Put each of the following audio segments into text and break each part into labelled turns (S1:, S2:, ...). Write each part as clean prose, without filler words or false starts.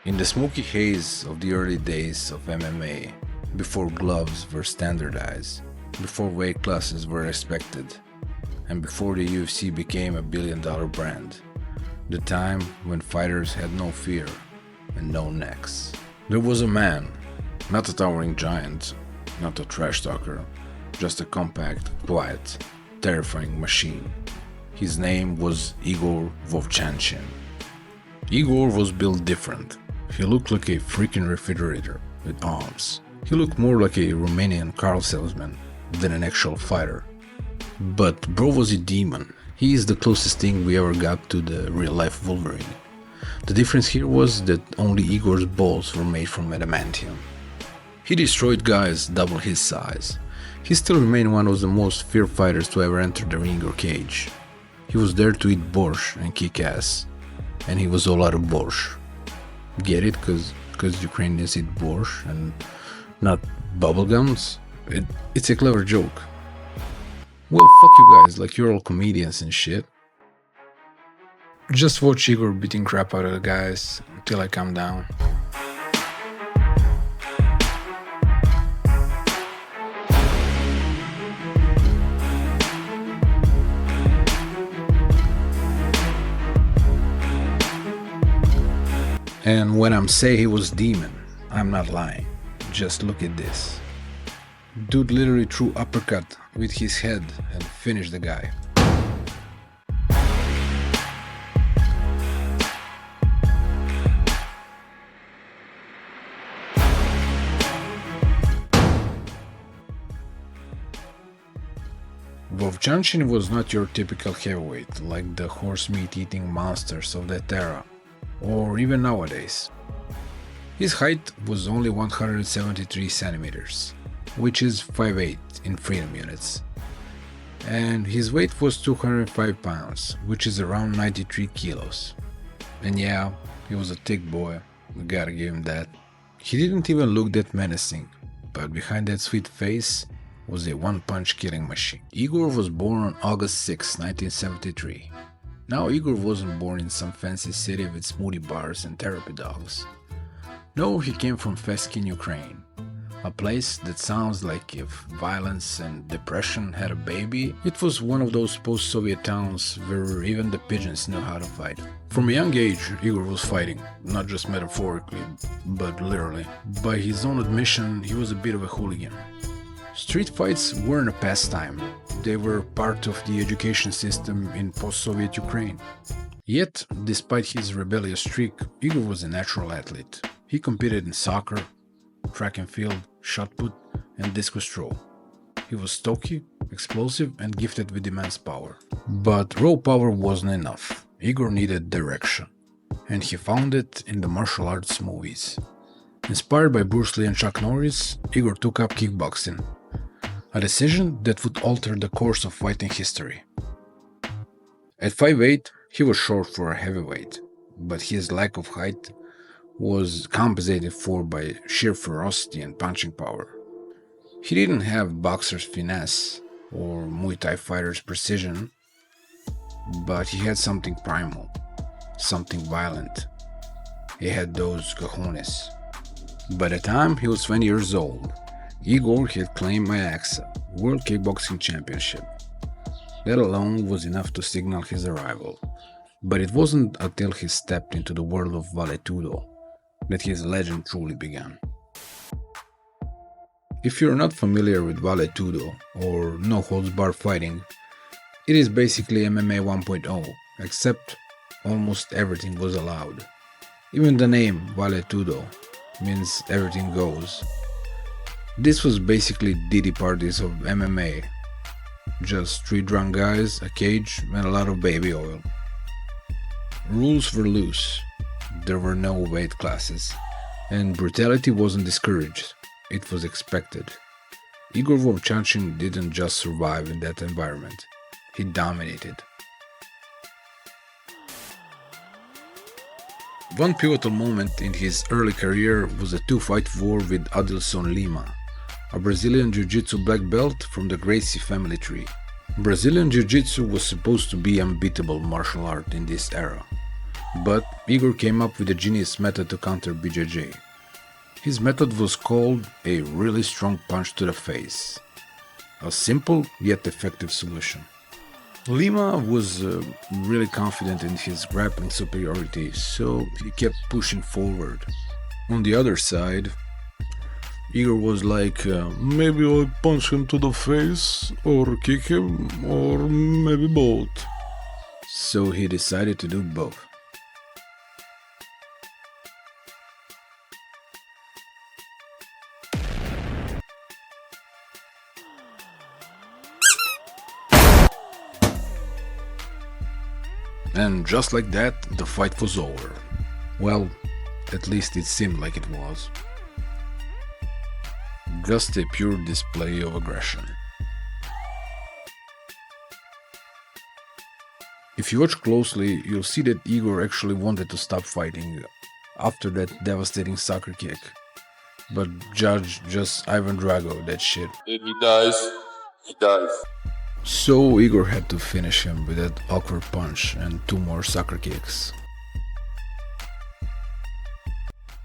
S1: In the smoky haze of the early days of MMA, before gloves were standardized, before weight classes were respected, and before the UFC became a billion-dollar brand, the time when fighters had no fear and no necks. There was a man, not a towering giant, not a trash talker, just a compact, quiet, terrifying machine. His name was Igor Vovchanchyn. Igor was built different. He looked like a freaking refrigerator with arms. He looked more like a Romanian car salesman than an actual fighter. But bro was a demon. He is the closest thing we ever got to the real-life Wolverine. The difference here was that only Igor's balls were made from adamantium. He destroyed guys double his size. He still remained one of the most feared fighters to ever enter the ring or cage. He was there to eat borscht and kick ass. And he was all out of borscht. Get it? Cause Ukrainians eat borscht and not bubblegums? It's a clever joke. Well, fuck you guys, like you're all comedians and shit. Just watch Igor beating crap out of the guys until I calm down. And when I'm saying he was demon, I'm not lying. Just look at this. Dude literally threw uppercut with his head and finished the guy. Vovchanchyn was not your typical heavyweight like the horse meat eating monsters of that era, or even nowadays. His height was only 173 centimeters, which is 5'8" in freedom units, and his weight was 205 pounds, which is around 93 kilos. And yeah, he was a thick boy, we gotta give him that. He didn't even look that menacing, but behind that sweet face was a one-punch killing machine. Igor was born on August 6, 1973. Now, Igor wasn't born in some fancy city with smoothie bars and therapy dogs. No, he came from Feskin, Ukraine, a place that sounds like if violence and depression had a baby. It was one of those post-Soviet towns where even the pigeons knew how to fight. From a young age, Igor was fighting, not just metaphorically, but literally. By his own admission, he was a bit of a hooligan. Street fights weren't a pastime. They were part of the education system in post-Soviet Ukraine. Yet, despite his rebellious streak, Igor was a natural athlete. He competed in soccer, track and field, shot put, and discus throw. He was stocky, explosive, and gifted with immense power. But raw power wasn't enough. Igor needed direction, and he found it in the martial arts movies. Inspired by Bruce Lee and Chuck Norris, Igor took up kickboxing, a decision that would alter the course of fighting history. At 5'8", he was short for a heavyweight, but his lack of height was compensated for by sheer ferocity and punching power. He didn't have boxer's finesse or Muay Thai fighter's precision, but he had something primal, something violent. He had those cojones. By the time he was 20 years old, Igor had claimed MIAXA, World Kickboxing Championship. That alone was enough to signal his arrival, but it wasn't until he stepped into the world of Vale Tudo that his legend truly began. If you're not familiar with Vale Tudo or no holds barred fighting, it is basically MMA 1.0, except almost everything was allowed. Even the name Vale Tudo means everything goes. This was basically Diddy parties of MMA. Just 3 drunk guys, a cage, and a lot of baby oil. Rules were loose. There were no weight classes. And brutality wasn't discouraged. It was expected. Igor Vovchanchyn didn't just survive in that environment. He dominated. One pivotal moment in his early career was a 2-fight war with Adilson Lima, a Brazilian Jiu-Jitsu black belt from the Gracie family tree. Brazilian Jiu-Jitsu was supposed to be unbeatable martial art in this era. But Igor came up with a genius method to counter BJJ. His method was called a really strong punch to the face. A simple yet effective solution. Lima was really confident in his grappling superiority, so he kept pushing forward. On the other side, Igor was like, maybe I'll punch him to the face, or kick him, or maybe both. So he decided to do both. And just like that, the fight was over. Well, at least it seemed like it was. Just a pure display of aggression. If you watch closely, you'll see that Igor actually wanted to stop fighting after that devastating soccer kick. But judge just Ivan Drago that shit.
S2: If he dies, he dies.
S1: So Igor had to finish him with that awkward punch and 2 more soccer kicks.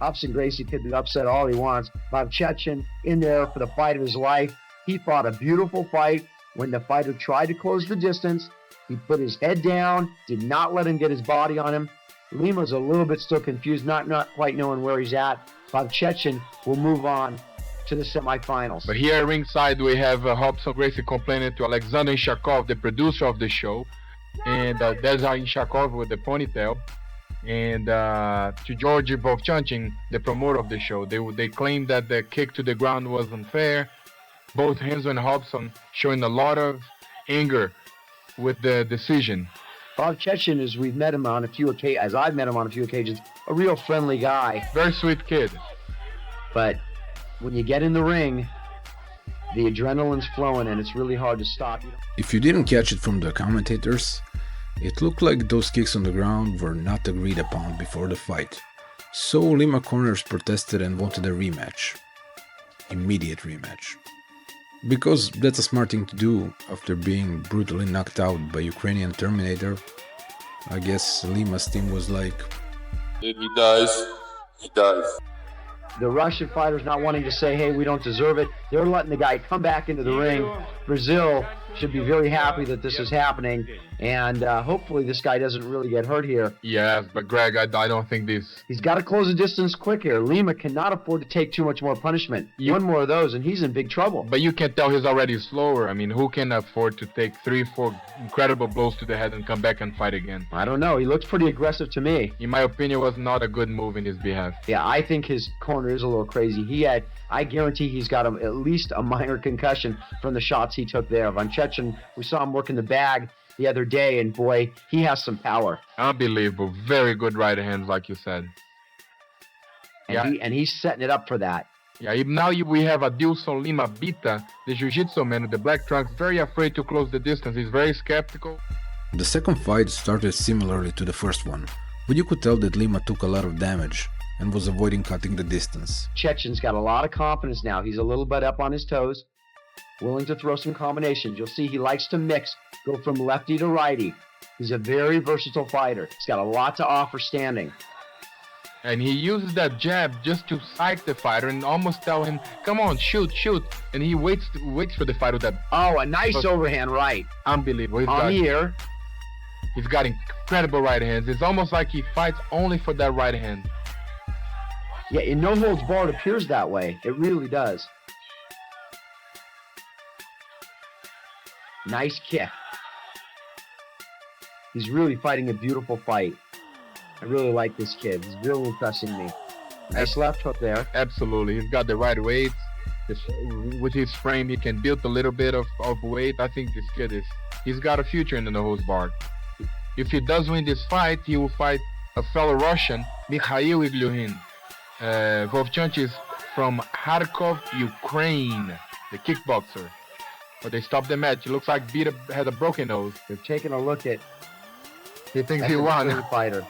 S3: Upson Gracie could be upset all he wants. Vovchanchyn in there for the fight of his life. He fought a beautiful fight. When the fighter tried to close the distance, he put his head down, did not let him get his body on him. Lima's a little bit still confused, not quite knowing where he's at. Vovchanchyn will move on to the semifinals.
S4: But here ringside we have Robson Gracie complaining to Alexander Inshakov, the producer of the show, and there's Inshakov with the ponytail, and to Igor Vovchanchyn, the promoter of the show. They claimed that the kick to the ground was unfair. Both Renzo and Robson showing a lot of anger with the decision.
S3: Vovchanchyn, as we've met him on a few occasions, as I've met him on a few occasions, a real friendly guy.
S4: Very sweet kid.
S3: But when you get in the ring, the adrenaline's flowing and it's really hard to stop.
S1: If you didn't catch it from the commentators, it looked like those kicks on the ground were not agreed upon before the fight. So Lima corners protested and wanted a rematch. Immediate rematch. Because that's a smart thing to do after being brutally knocked out by Ukrainian Terminator. I guess Lima's team was like,
S2: If he dies, he dies.
S3: The Russian fighters not wanting to say, hey, we don't deserve it. They're letting the guy come back into the ring. Brazil should be very happy that this is happening. And hopefully this guy doesn't really get hurt here.
S4: Yes, but Greg, I don't think this...
S3: He's got to close the distance quick here. Lima cannot afford to take too much more punishment. One more of those and he's in big trouble.
S4: But you can tell he's already slower. I mean, who can afford to take 3-4 incredible blows to the head and come back and fight again?
S3: I don't know. He looks pretty aggressive to me.
S4: In my opinion, was not a good move in his behalf.
S3: Yeah, I think his corner is a little crazy. I guarantee he's got at least a minor concussion from the shots he took there. Vovchanchyn, we saw him working the bag the other day, and boy, he has some power.
S4: Unbelievable. Very good right hands, like you said.
S3: And he's setting it up for that.
S4: Yeah, now we have Adilson Lima Bita, the jiu-jitsu man with the black trunks, very afraid to close the distance. He's very skeptical.
S1: The second fight started similarly to the first one, but you could tell that Lima took a lot of damage and was avoiding cutting the distance.
S3: Chechen's got a lot of confidence now. He's a little bit up on his toes, willing to throw some combinations. You'll see he likes to mix, go from lefty to righty. He's a very versatile fighter. He's got a lot to offer standing.
S4: And he uses that jab just to psych the fighter and almost tell him, come on, shoot. And he waits for the fighter with that.
S3: Oh, a nice overhand right.
S4: Unbelievable.
S3: On the ear.
S4: He's got incredible right hands. It's almost like he fights only for that right hand.
S3: Yeah, in no holds barred appears that way. It really does. Nice kick. He's really fighting a beautiful fight. I really like this kid. He's really impressing me. Nice left hook there.
S4: Absolutely. He's got the right weight. With his frame, he can build a little bit of weight. I think this kid he's got a future in the no holds barred. If he does win this fight, he will fight a fellow Russian, Mikhail Igluhin. Vovchanchyn is from Kharkov, Ukraine, the kickboxer. But they stopped the match. It looks like Bita had a broken nose.
S3: They're taking a look at.
S4: He thinks he won.
S3: Fighter.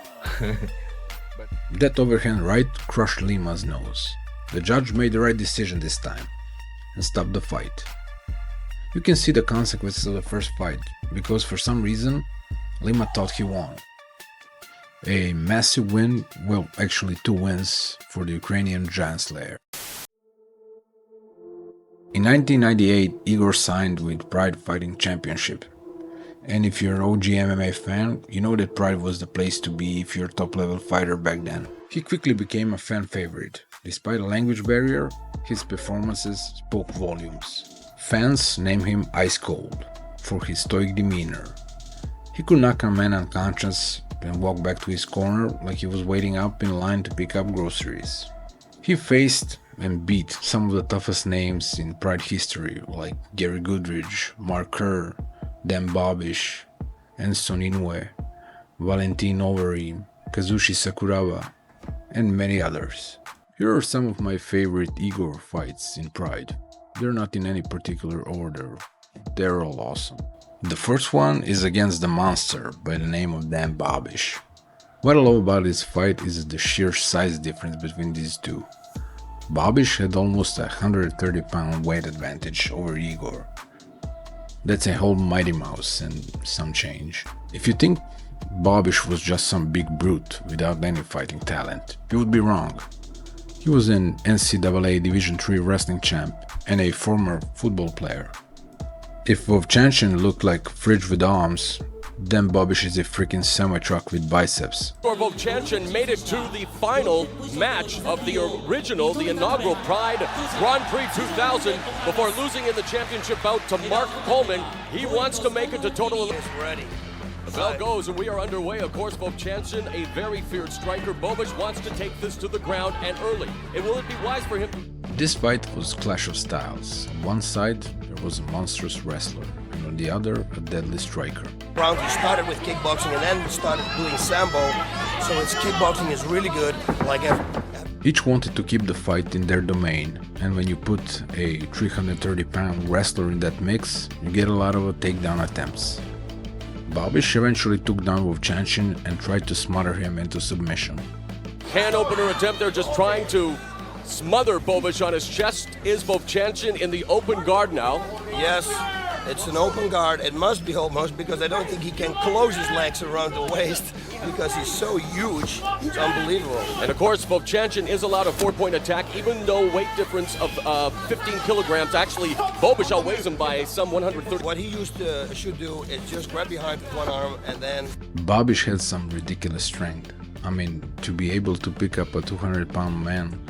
S1: That overhand right crushed Lima's nose. The judge made the right decision this time and stopped the fight. You can see the consequences of the first fight because for some reason Lima thought he won. A massive win, well, actually 2 wins for the Ukrainian Giant Slayer. In 1998, Igor signed with Pride Fighting Championship. And if you're an OG MMA fan, you know that Pride was the place to be if you're a top-level fighter back then. He quickly became a fan favorite. Despite a language barrier, his performances spoke volumes. Fans name him Ice Cold for his stoic demeanor. He could knock a man unconscious and walk back to his corner like he was waiting up in line to pick up groceries. He faced and beat some of the toughest names in Pride history like Gary Goodridge, Mark Kerr, Dan Bobish, Enson Inoue, Valentin Overeem, Kazushi Sakuraba, and many others. Here are some of my favorite Igor fights in Pride. They're not in any particular order, they're all awesome. The first one is against the monster by the name of Dan Bobish. What I love about this fight is the sheer size difference between these two. Bobish had almost a 130-pound weight advantage over Igor. That's a whole Mighty Mouse and some change. If you think Bobish was just some big brute without any fighting talent, you would be wrong. He was an NCAA Division III wrestling champ and a former football player. If Vovchanchyn looked like fridge with arms, then Bobish is a freaking semi-truck with biceps.
S5: Igor Vovchanchyn made it to the final match of the inaugural Pride Grand Prix 2000 before losing in the championship bout to Mark Coleman. He wants to make it to total.
S6: Ready.
S5: The bell goes and we are underway. Of course, Vovchanchyn, a very feared striker. Bobish wants to take this to the ground and early. And will it be wise for him?
S1: This fight was clash of styles. On one side, there was a monstrous wrestler, and on the other, a deadly striker.
S6: Round we started with kickboxing and then we started doing sambo, so its kickboxing is really good.
S1: Each wanted to keep the fight in their domain, and when you put a 330-pound wrestler in that mix, you get a lot of takedown attempts. Bobish eventually took down Vovchanchyn and tried to smother him into submission.
S5: Can opener attempt there, just trying to smother Bobish on his chest. Is Vovchanchyn in the open guard now?
S6: Yes, it's an open guard. It must be almost, because I don't think he can close his legs around the waist because he's so huge. It's unbelievable.
S5: And of course, Vovchanchyn is allowed a 4-point attack, even though weight difference of 15 kilograms. Actually, Bobish outweighs him by some 130.
S6: What he should do is just grab behind with one arm and then...
S1: Bobish had some ridiculous strength. I mean, to be able to pick up a 200-pound man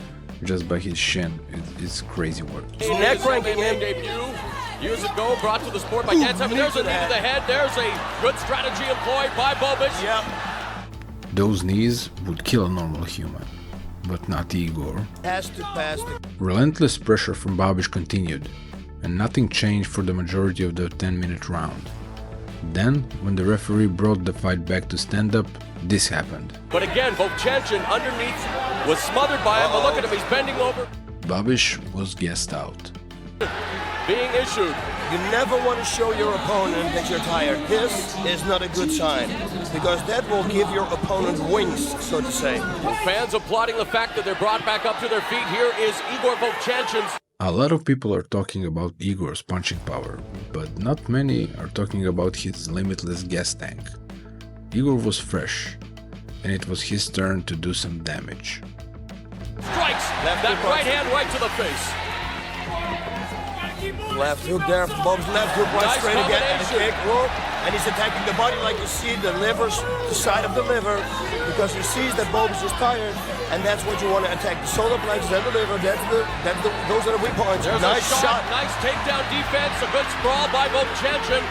S1: just by his shin, it's crazy work.
S6: Neck ranking him.
S5: Debut years ago, brought to the sport by Dan Simon. There's a knee to the head. There's a good strategy employed by Bobish.
S6: Yep.
S1: Those knees would kill a normal human, but not Igor.
S6: Has to pass.
S1: Relentless pressure from Bobish continued, and nothing changed for the majority of the 10-minute round. Then, when the referee brought the fight back to stand-up, this happened.
S5: But again, Vovchanchyn underneath was smothered by him. But look at him, he's bending over.
S1: Bobish was gassed out.
S5: Being issued.
S6: You never want to show your opponent that you're tired. This is not a good sign, because that will give your opponent wings, so to say.
S5: Fans applauding the fact that they're brought back up to their feet. Here is Igor Vovchanchyn.
S1: A lot of people are talking about Igor's punching power, but not many are talking about his limitless gas tank. Igor was fresh, and it was his turn to do some damage.
S5: Strikes! That right hand right to the face.
S6: Left hook there, Bob's left hook right
S5: Nice
S6: straight again, and a
S5: combination.
S6: kick, whoop, and he's attacking the body like you see the side of the liver, because he sees that Bob's is tired, and that's what you want to attack, the solar plexus and the liver. Those are the weak points.
S5: There's
S6: Nice
S5: a
S6: shot.
S5: Nice takedown defense, a good sprawl by Vovchanchyn.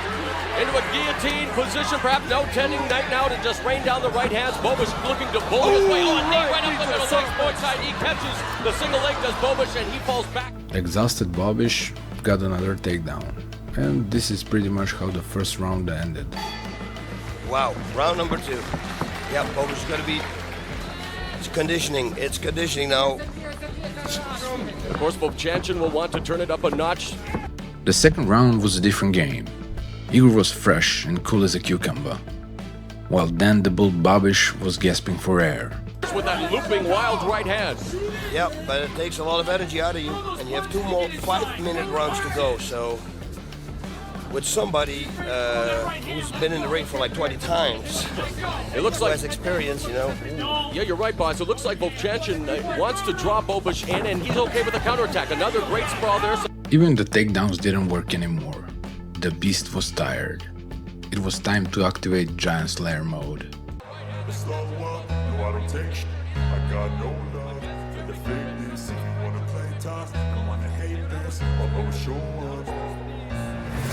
S5: Into a guillotine position, perhaps no tending night now to just rain down the right hands. Bobish looking to bully his way. Oh, a knee right up the middle, legs point side. He catches the single leg, does Bobish, and he falls back.
S1: Exhausted Bobish got another takedown, and this is pretty much how the first round ended.
S6: Wow, round number 2. Yeah, Bobish is going to be... It's conditioning now.
S5: Of course, Vovchanchyn will want to turn it up a notch.
S1: The second round was a different game. Igor was fresh and cool as a cucumber, while Dan the Bull Bobish was gasping for air.
S5: With that looping wild right hand.
S6: Yeah, but it takes a lot of energy out of you, and you have 2 more 5-minute rounds to go, so... with somebody who's been in the ring for like 20 times.
S5: It looks
S6: Who
S5: like
S6: has experience, you know.
S5: Yeah, you're right, boss. It looks like Vovchanchyn wants to draw Bobic in, and he's okay with the counterattack. Another great sprawl there.
S1: Even the takedowns didn't work anymore. The beast was tired. It was time to activate Giant Slayer mode.
S7: Slow up, no I don't take shit. I got no love for the fakeness. If you wanna play tough, don't wanna hate this, I'll always show up.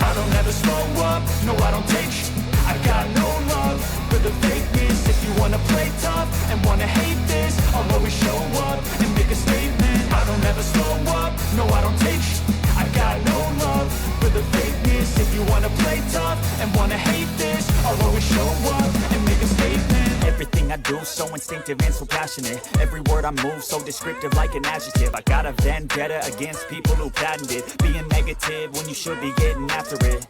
S8: I don't ever slow up, no I don't take shit. I got no love for the fakeness. If you wanna play tough and wanna hate this, I'll always show up and make a statement. I don't ever slow up, no I don't take shit. I got no love for the fakeness. If you wanna play tough and wanna hate this, I'll always show up and make a statement. Everything I do so instinctive and so passionate. Every word I move so descriptive like an adjective. I got a vendetta against people who patented being negative when you should be getting after it.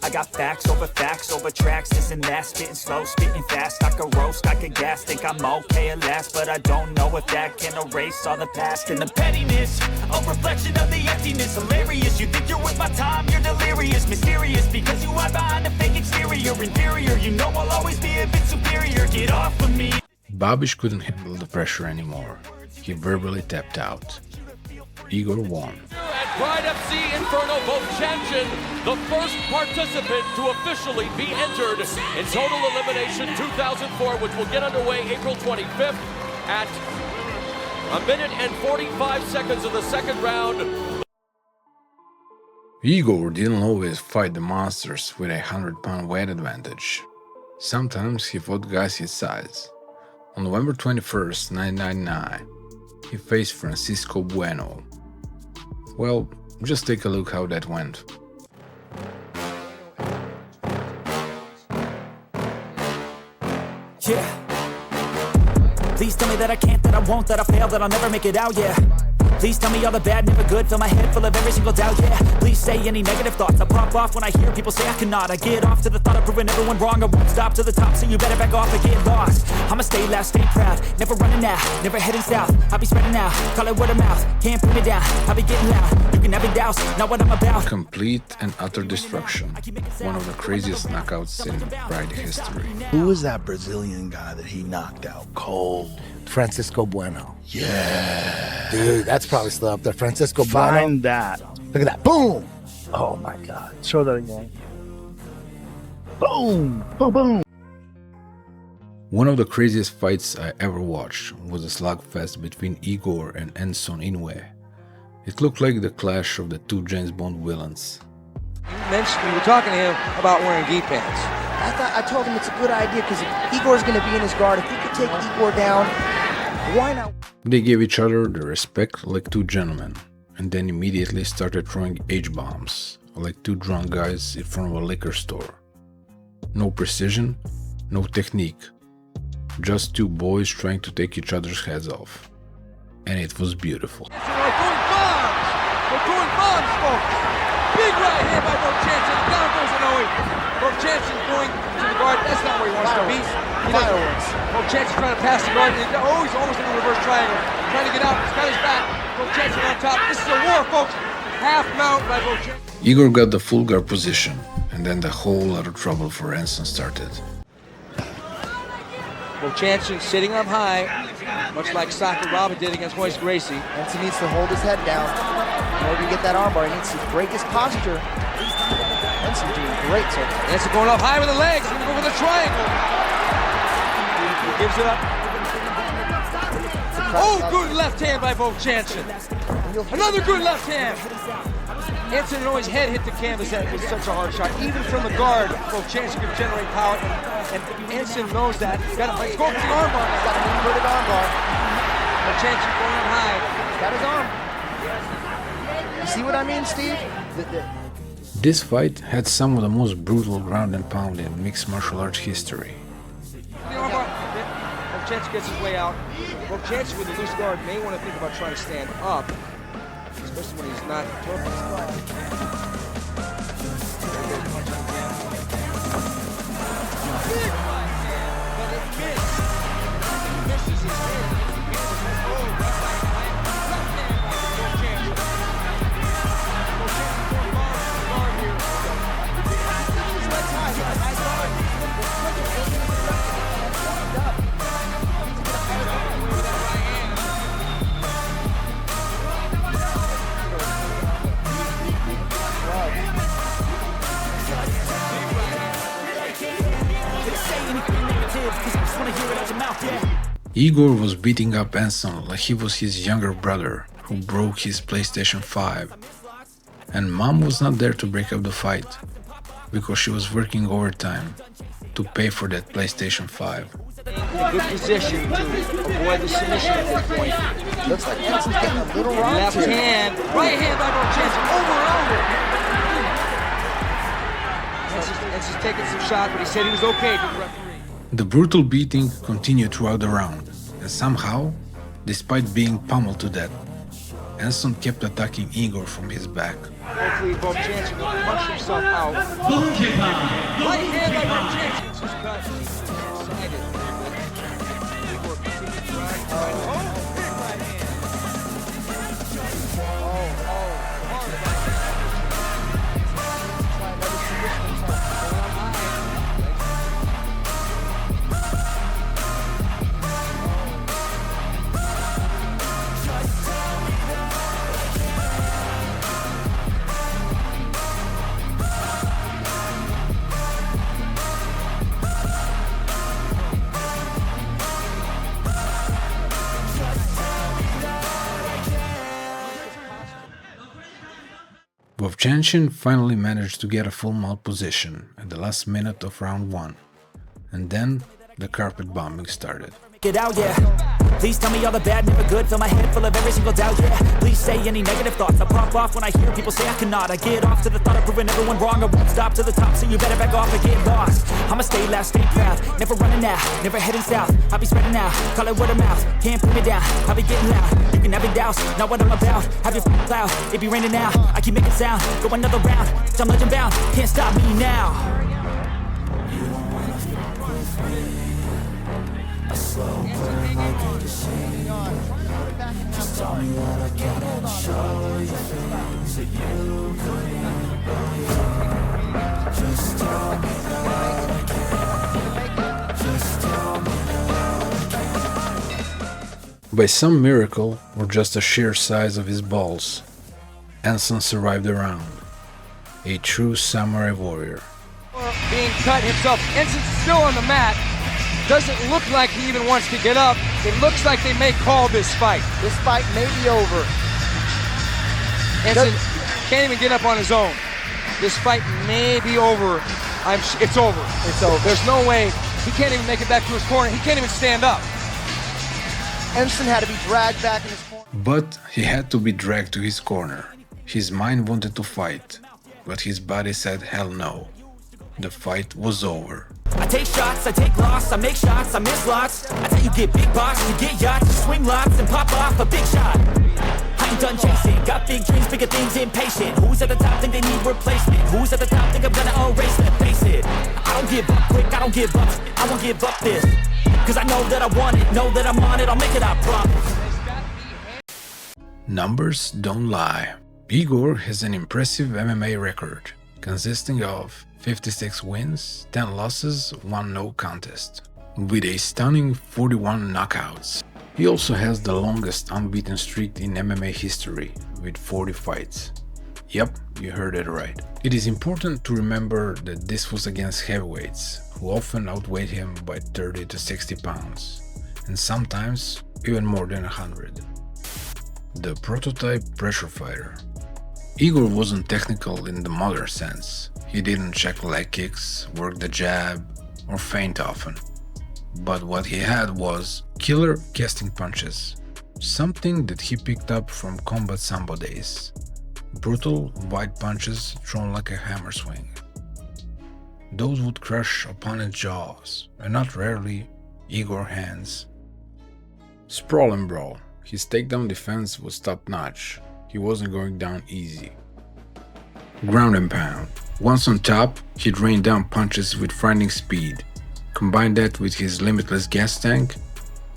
S8: I got facts over tracks, this and that, spitting slow, spitting fast. I could roast, I could gas, think I'm okay at last, but I don't know if that can erase all the past. And the pettiness, a reflection of the emptiness. Hilarious, you think you're worth my time, you're delirious. Mysterious, because you hide behind a fake exterior. Inferior, you know I'll always be a bit superior. Get off of me.
S1: Bobic couldn't handle the pressure anymore. He verbally tapped out. Igor won.
S5: At Pride FC Inferno, Vovchanchyn, the first participant to officially be entered in Total Elimination 2004, which will get underway April 25th at 1 minute and 45 seconds of the second round.
S1: Igor didn't always fight the monsters with a 100-pound weight advantage. Sometimes he fought guys his size. On November 21st, 1999, he faced Francisco Bueno. Well, just take a look how that went.
S8: Yeah. Please tell me that I can't, that I won't, that I fail, that I'll never make it out, yeah. Please tell me all the bad, never good, fill my head full of every single doubt, yeah. Please say any negative thoughts, I pop off when I hear people say I cannot. I get off to the thought of proving everyone wrong, I won't stop to the top, so you better back off and get lost. I'ma stay loud, stay proud, never running out, never heading south. I'll be spreading out, call it word of mouth, can't put me down, I'll be getting loud. You can have it douse, not what I'm about.
S1: Complete and utter destruction. One of the craziest knockouts in Pride history.
S9: Who was that Brazilian guy that he knocked out cold?
S10: Francisco Bueno.
S9: Yeah.
S10: Dude, that's probably still up there. Francisco Bueno.
S9: Find that.
S10: Look at that. Boom. Oh my God.
S9: Show that again. Boom. Boom, boom.
S1: One of the craziest fights I ever watched was a slugfest between Igor and Enson Inoue. It looked like the clash of the two James Bond villains.
S11: You were talking to him about wearing gi pants.
S12: I told him it's a good idea because if Igor's going to be in his guard, if we could take Igor down, why not?
S1: They gave each other the respect like two gentlemen, and then immediately started throwing H-bombs like two drunk guys in front of a liquor store. No precision, no technique, just two boys trying to take each other's heads off. And it was beautiful.
S11: We're doing bombs, folks! Big right hand by Vovchanchyn, down goes Inoue. Vovchanchyn going to the guard, that's not where he wants to be.
S12: Fireworks.
S11: Vovchanchyn trying to pass the guard, he's almost in a reverse triangle. Trying to get out, he's got his back. Vovchanchyn on top, this is a war, folks! Half mount by Vovchanchyn.
S1: Igor got the full guard position, and then the whole lot of trouble for Enson started.
S11: Vovchanchyn sitting up high, much like Sakuraba did against Royce Gracie.
S12: Enson needs to hold his head down. In order to get that armbar, he needs to break his posture. Enson doing great, sir.
S11: Enson going up high with the legs, going to go with a triangle. He gives it up. Oh, good left hand by Vovchanchyn. Another good left hand. Enson Inoue's head hit the canvas. That was such a hard shot. Even from the guard, Vovchanchyn can generate power. And Enson knows that. He's got to go for the armbar.
S12: He's got an inverted armbar.
S11: Vovchanchyn going up high.
S12: He's got his arm. You see what I mean, Steve?
S1: This fight had some of the most brutal ground and pound in mixed martial arts history.
S11: Vovchanchyn gets his way out. Vovchanchyn with the loose guard may want to think about trying to stand up, especially when he's not
S1: Igor was beating up Anson like he was his younger brother who broke his PlayStation 5. And mom was not there to break up the fight, because she was working overtime to pay for that PlayStation 5.
S11: In a good position to avoid the submission at this point.
S12: Looks like Anson's getting a little rocked
S11: Left
S12: here.
S11: hand, right hand by Vovchanchyn, over and over. Anson's taking some shots, but he said he was okay to the referee.
S1: The brutal beating continued throughout the round, and somehow, despite being pummeled to death, Anson kept attacking Igor from his back.
S11: Hopefully Vovchanchyn will punch himself out. Right hand by Vovchanchyn. This is cut. Excited. Igor continued to drag. Big right hand.
S1: Vovchanchyn finally managed to get a full mount position at the last minute of round 1, and then the carpet bombing started.
S8: Get out, yeah. Please tell me all the bad, never good. Fill my head full of every single doubt, yeah. Please say any negative thoughts. I pop off when I hear people say I cannot. I get off to the thought of proving everyone wrong. I won't stop to the top, so you better back off and get lost. I'ma stay loud, stay proud. Never running out, never heading south. I'll be spreading out, call it word of mouth. Can't put me down, I'll be getting loud. You can have your doubts, not what I'm about. Have your cloud, it be raining now. I keep making sound, go another round. I'm legend bound, can't stop me now. Slow burn like a machine. Just tell me that I can show you things that you couldn't believe. Just tell me that I can. Just tell me that I can.
S1: By some miracle, or just the sheer size of his balls, Anson survived the round. A true samurai warrior.
S11: Being cut himself. Anson's still on the mat. Doesn't look like he even wants to get up. It looks like they may call this fight.
S12: This fight may be over.
S11: Anson can't even get up on his own. This fight may be over. It's over.
S12: It's over.
S11: There's no way. He can't even make it back to his corner. He can't even stand up.
S12: Anson had to be dragged back in his corner.
S1: But he had to be dragged to his corner. His mind wanted to fight, but his body said hell no. The fight was over.
S8: I take shots, I take loss, I make shots, I miss lots. I tell you get big box, you get yachts, you swing lots and pop off a big shot. I ain't done chasing, got big dreams, bigger things, impatient. Who's at the top think they need replacement? Who's at the top think I'm gonna erase them? Face it, I don't give up quick, I don't give up, I won't give up this. Cause I know that I want it, know that I'm on it, I'll make it, I promise.
S1: Numbers don't lie. Igor has an impressive MMA record, consisting of 56 wins, 10 losses, 1 no contest, with a stunning 41 knockouts. He also has the longest unbeaten streak in MMA history, with 40 fights. Yep, you heard it right. It is important to remember that this was against heavyweights, who often outweighed him by 30 to 60 pounds, and sometimes even more than 100. The prototype pressure fighter. Igor wasn't technical in the modern sense. He didn't check leg kicks, work the jab, or feint often. But what he had was killer casting punches, something that he picked up from combat sambo days. Brutal, wide punches thrown like a hammer swing. Those would crush opponent's jaws, and not rarely Igor's hands. Sprawl and brawl. His takedown defense was top-notch. He wasn't going down easy. Ground and pound. Once on top, he'd rain down punches with frightening speed. Combine that with his limitless gas tank,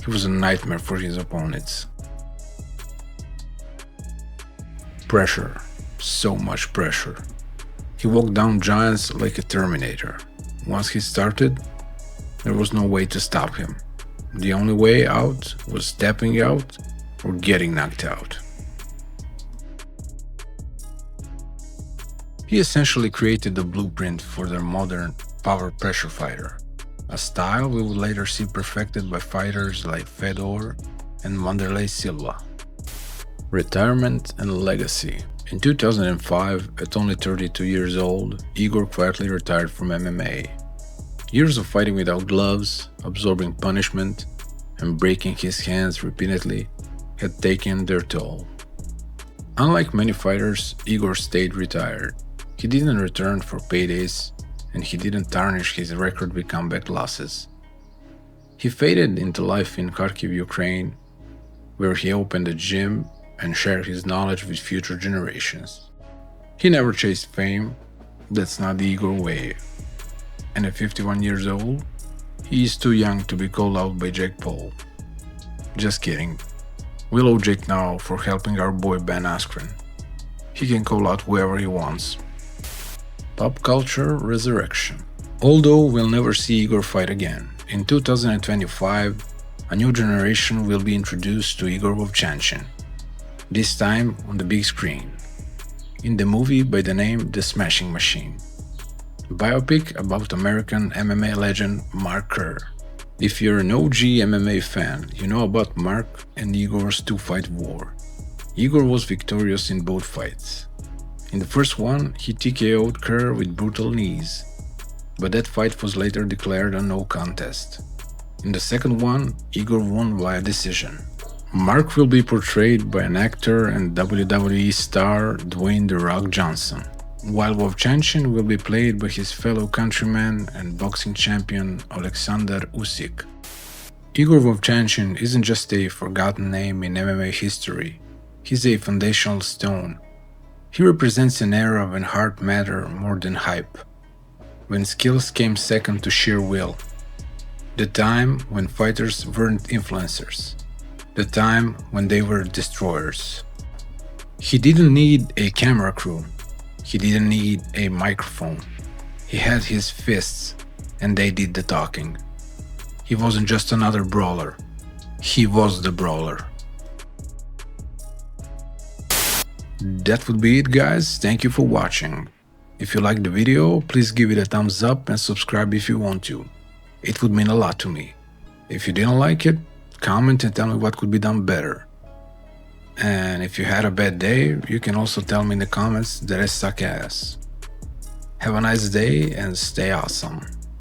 S1: he was a nightmare for his opponents. Pressure. So much pressure. He walked down giants like a terminator. Once he started, there was no way to stop him. The only way out was stepping out or getting knocked out. He essentially created the blueprint for their modern power pressure fighter. a style we would later see perfected by fighters like Fedor and Wanderlei Silva. Retirement and legacy. In 2005, at only 32 years old, Igor quietly retired from MMA. Years of fighting without gloves, absorbing punishment, and breaking his hands repeatedly had taken their toll. Unlike many fighters, Igor stayed retired. He didn't return for paydays, and he didn't tarnish his record with comeback losses. He faded into life in Kharkiv, Ukraine, where he opened a gym and shared his knowledge with future generations. He never chased fame, that's not the Igor way. And at 51 years old, he is too young to be called out by Jake Paul. Just kidding. We'll owe Jake now for helping our boy Ben Askren. He can call out whoever he wants. Pop culture resurrection. Although we'll never see Igor fight again, in 2025, a new generation will be introduced to Igor Vovchanchyn, this time on the big screen, in the movie by the name The Smashing Machine, biopic about American MMA legend Mark Kerr. If you're an OG MMA fan, you know about Mark and Igor's two-fight war. Igor was victorious in both fights. In the first one, he TKO'd Kerr with brutal knees, but that fight was later declared a no contest. In the second one, Igor won via decision. Mark will be portrayed by an actor and WWE star Dwayne "The Rock" Johnson, while Vovchanchyn will be played by his fellow countryman and boxing champion Alexander Usyk. Igor Vovchanchyn isn't just a forgotten name in MMA history, he's a foundational stone. He represents an era when heart mattered more than hype, when skills came second to sheer will, the time when fighters weren't influencers, the time when they were destroyers. He didn't need a camera crew. He didn't need a microphone. He had his fists, and they did the talking. He wasn't just another brawler. He was the brawler. That would be it, guys. Thank you for watching. If you liked the video, please give it a thumbs up and subscribe if you want to. It would mean a lot to me. If you didn't like it, comment and tell me what could be done better. And if you had a bad day, you can also tell me in the comments that I suck ass. Have a nice day and stay awesome.